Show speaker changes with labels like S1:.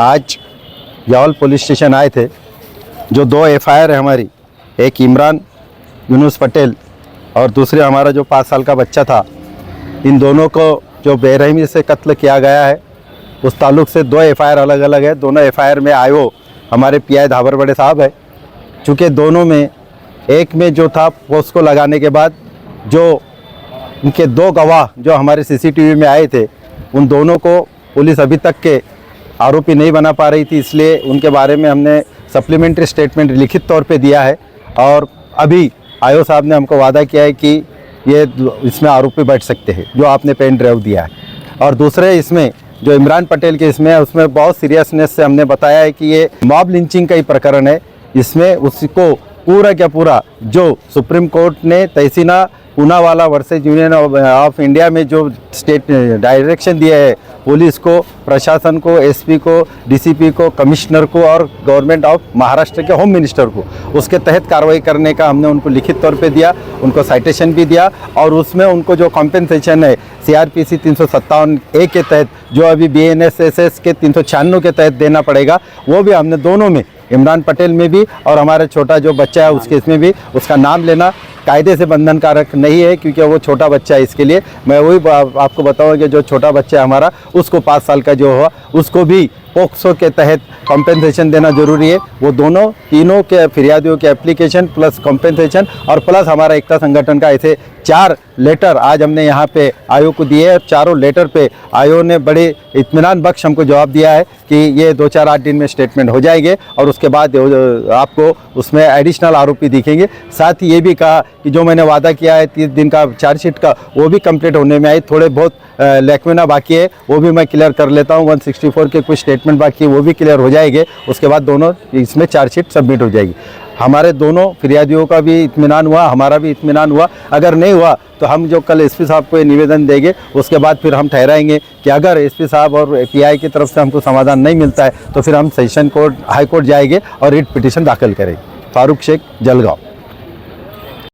S1: आज Yawal police station आए थे। जो 2 एफआईआर है हमारी, एक इमरान यूनुस पटेल और दूसरे हमारा जो 5 साल का बच्चा था, इन दोनों को जो बेरहमी से कत्ल किया गया है, उस ताल्लुक से 2 एफआईआर अलग अलग है। दोनों एफआईआर में आईओ हमारे पीआई धाबर बड़े साहब है। चूँकि दोनों में, एक में जो था पोस्को लगाने के बाद जो उनके 2 गवाह जो हमारे सीसीटीवी में आए थे, उन दोनों को पुलिस अभी तक के आरोपी नहीं बना पा रही थी, इसलिए उनके बारे में हमने सप्लीमेंट्री स्टेटमेंट लिखित तौर पे दिया है। और अभी आईओ साहब ने हमको वादा किया है कि ये इसमें आरोपी बैठ सकते हैं, जो आपने पेन ड्राइव दिया है। और दूसरे इसमें जो इमरान पटेल के इसमें है, उसमें बहुत सीरियसनेस से हमने बताया है कि ये मॉब लिंचिंग का ही प्रकरण है। इसमें उसको पूरा क्या पूरा जो सुप्रीम कोर्ट ने Tehseen Poonawalla versus Union of India में जो स्टेट डायरेक्शन दिया है पुलिस को, प्रशासन को, एसपी को, डीसीपी को, कमिश्नर को और गवर्नमेंट ऑफ महाराष्ट्र के होम मिनिस्टर को, उसके तहत कार्रवाई करने का हमने उनको लिखित तौर पे दिया, उनको साइटेशन भी दिया। और उसमें उनको जो कॉम्पेंसेशन है सीआरपीसी 357A के तहत, जो अभी बीएनएसएस के 396 के तहत देना पड़ेगा, वो भी हमने दोनों में, इमरान पटेल में भी और हमारे छोटा जो बच्चा है उसके इसमें भी, उसका नाम लेना कायदे से बंधनकारक नहीं है, क्योंकि वो छोटा बच्चा है। इसके लिए मैं वही आपको बताऊंगा कि जो छोटा बच्चा है हमारा, उसको 5 साल का जो हुआ, उसको भी पोक्सो के तहत कॉम्पेंसेशन देना जरूरी है। वो दोनों तीनों के फिरियादियों के एप्लीकेशन प्लस कॉम्पेंसेशन और प्लस हमारा एकता संगठन का ऐसे 4 लेटर आज हमने यहाँ पे आयोग को दिए हैं। चारों लेटर पे आयोग ने बड़े इत्मीनान बख्श हमको जवाब दिया है कि ये 2-4-8 दिन में स्टेटमेंट हो जाएंगे और उसके बाद आपको उसमें एडिशनल आरोपी दिखेंगे। साथ ही ये भी कहा कि जो मैंने वादा किया है 30 दिन का चार्जशीट का, वो भी कंप्लीट होने में आई। थोड़े बहुत लैक्मेना बाकी है, वो भी मैं क्लियर कर लेता हूँ। 164 के कुछ स्टेटमेंट बाकी है, वो भी क्लियर हो जाएंगे। उसके बाद दोनों इसमें चार्जशीट सबमिट हो जाएगी। हमारे दोनों फिरियादियों का भी इत्मीनान हुआ, हमारा भी इत्मीनान हुआ। अगर नहीं हुआ तो हम जो कल एसपी साहब को ये निवेदन देंगे, उसके बाद फिर हम ठहराएंगे कि अगर एसपी साहब और पीआई की तरफ से हमको समाधान नहीं मिलता है तो फिर हम सेशन कोर्ट, हाई कोर्ट जाएंगे और रिट पिटीशन दाखिल करेंगे। फारूक शेख, जलगांव।